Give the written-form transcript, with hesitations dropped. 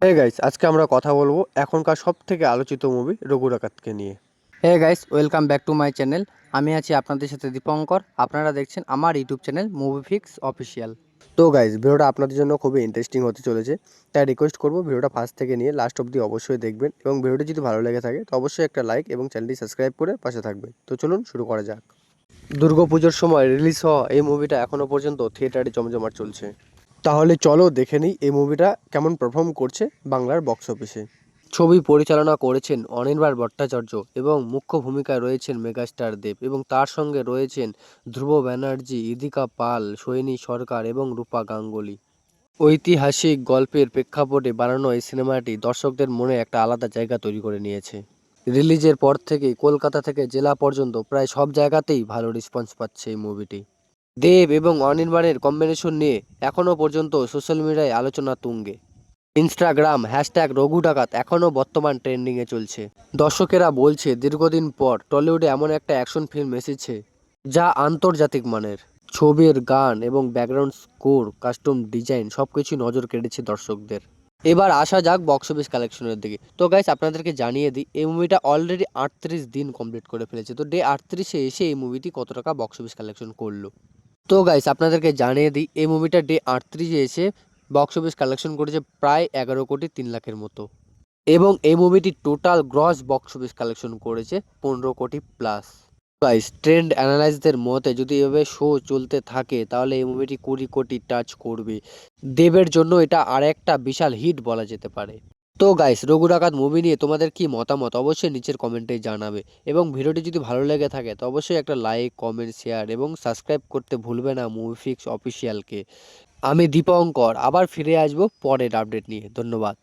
Hey guys, আজকে আমরা কথা বলবো এখনকার সব থেকে আলোচিত মুভি রঘু ডাকাতকে নিয়ে। Hey guys, welcome back to my channel. আমি আছি আপনাদের সাথে দীপঙ্কর। আপনারা দেখছেন আমার YouTube channel movie fix official. তো গাইস, ভিডিওটা আপনাদের জন্য খুবই ইন্টারেস্টিং হতে চলেছে, তাই রিকোয়েস্ট করবো ভিডিওটা ফার্স্ট থেকে নিয়ে লাস্ট অবধি অবশ্যই দেখবেন এবং ভিডিওটি যদি ভালো লেগে থাকে তো অবশ্যই একটা লাইক এবং চ্যানেলটি সাবস্ক্রাইব করে পাশে থাকবেন। তো চলুন শুরু করা যাক। দুর্গাপুজোর সময় রিলিজ হওয়া এই মুভিটা এখনো পর্যন্ত থিয়েটারে জমজমাট চলছে। তাহলে চলো দেখে নিই এই মুভিটা কেমন পারফর্ম করছে বাংলার বক্স অফিসে। ছবি পরিচালনা করেছেন অনির্বাণ ভট্টাচার্য এবং মুখ্য ভূমিকায় রয়েছেন মেগাস্টার দেব এবং তার সঙ্গে রয়েছেন ধ্রুব ব্যানার্জি, ইদিকা পাল, সোহিনী সরকার এবং রূপা গাঙ্গুলি। ঐতিহাসিক গল্পের প্রেক্ষাপটে বানানো এই সিনেমাটি দর্শকদের মনে একটা আলাদা জায়গা তৈরি করে নিয়েছে। রিলিজের পর থেকেই কলকাতা থেকে জেলা পর্যন্ত প্রায় সব জায়গাতেই ভালো রেসপন্স পাচ্ছে এই মুভিটি। দেব এবং অনির্বাণের কম্বিনেশন নিয়ে এখনও পর্যন্ত সোশ্যাল মিডিয়ায় আলোচনা তুঙ্গে। ইনস্টাগ্রাম হ্যাশট্যাগ রঘু ডাকাত এখনও বর্তমান ট্রেন্ডিংয়ে চলছে। দর্শকেরা বলছে দীর্ঘদিন পর টলিউডে এমন একটা অ্যাকশন ফিল্ম এসেছে যা আন্তর্জাতিক মানের। ছবির গান এবং ব্যাকগ্রাউন্ড স্কোর, কাস্টম ডিজাইন সবকিছু নজর কেড়েছে দর্শকদের। এবার আসা যাক বক্স অফিস কালেকশনের দিকে। তো গাইস, আপনাদেরকে জানিয়ে দিই এই মুভিটা অলরেডি 38 দিন কমপ্লিট করে ফেলেছে। তো ডে 38-এ এসে এই মুভিটি কত টাকা বক্স অফিস কালেকশন করলো। তো গাইস, আপনাদেরকে জানিয়ে দিই এই মুভিটা ডে 38-এ এসে বক্স অফিস কালেকশন করেছে প্রায় 11,03,00,000 মতো এবং এই মুভিটি total gross box office collection করেছে 15 কোটি প্লাস। গাইস, ট্রেন্ড অ্যানালাইজদের মতে যদি এভাবে শো চলতে থাকে তাহলে এই মুভিটি 20 কোটি টাচ করবে। দেবের জন্য এটা আর একটা বিশাল হিট বলা যেতে পারে। তো গাইস, রঘু ডাকাত মুভি নিয়ে তোমাদের কি মতামত অবশ্যই নিচের কমেন্টে জানাবে এবং ভিডিওটি যদি ভালো লেগে থাকে তো অবশ্যই একটা লাইক, কমেন্ট, শেয়ার এবং সাবস্ক্রাইব করতে ভুলবে না মুভি ফিক্স অফিসিয়ালকে। আমি দীপঙ্কর আবার ফিরে আসবো পরের আপডেট নিয়ে। ধন্যবাদ।